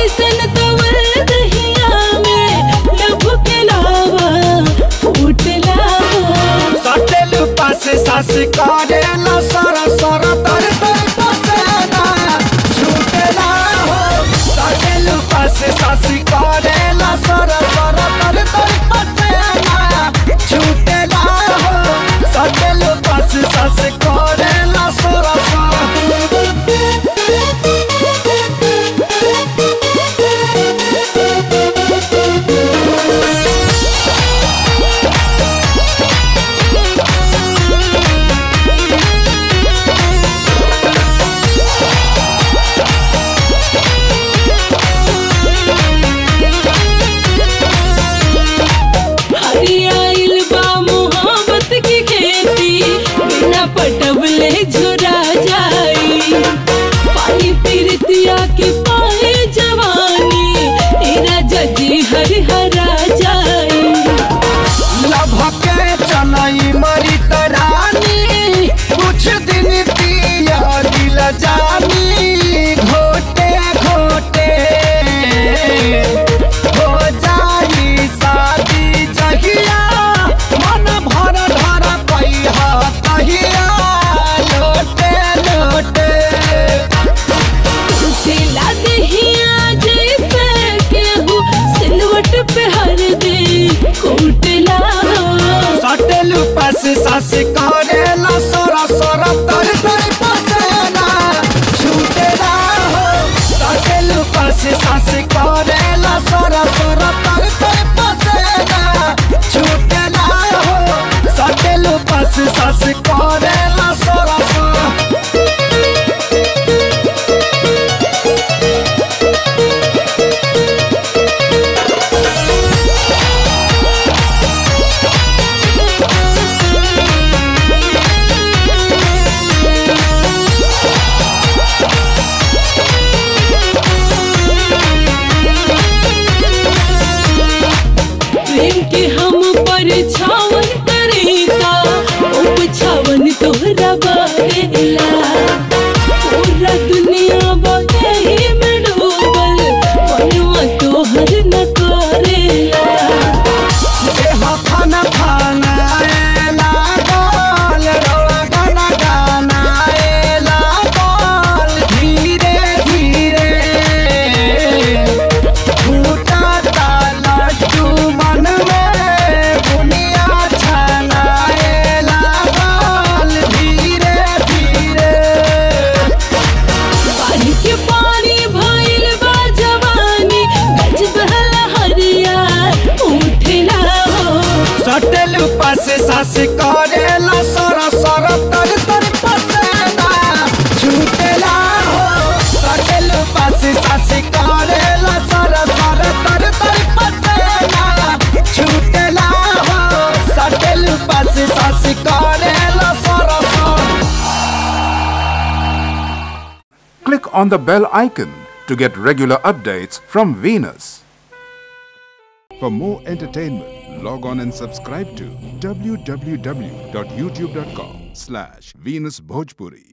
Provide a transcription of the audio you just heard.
ऐसन तवल दहिया में लब के लावा फूटला सटेल पास सास करेला सर सर तर तर पसेना छूटेला हो सटेल पास सास करेला सर सर तर तर पसेना छूटेला हो सटेल पास सास करेला सर सर पटबले झुरा जाई पानी पीरतिया के पाए जवानी तेरा जजी हरिहरा जाई लभके चनई मरी तरानी कुछ दिन पिया दिल जानी घोटे घोटे हो जाई शादी जहिया मन भर धर पैहा कहिया लोटे लोटे सिला दहिया जैसे केहू सिलवट पे हर दे कूटला सटेल पास सास करेला सोरा सोरा तर तर पसेना छूटेला हो सटेल पास सास करेला सोरा सोरा तर तर पसेना छूटेला हो सटेल पास सास करेला सोरा सोरा प्रेम के हम पर छावन करेगा उपछावन तोहरा बारेला पूरा दुनिया बाहे में डूबल मनवा तोहर न करेला देह खाना खाना एला गोल रोआ गाना गाना एला गोल धीरे धीरे फूटा ताला मन में दुनिया छाना एला गोल धीरे धीरे पानी के पानी भइल बा जवानी गज बहला हरिया उठला सटेल पास सास करेला सर सर तर तर पसेना छूटेला हो सटेल पास सास करेला सर सर तर तर पसेना छूटेला हो सटेल पास सास करेला सर सर Click on the bell icon to get regular updates from Venus. For more entertainment, log on and subscribe to www.youtube.com/VenusBhojpuri.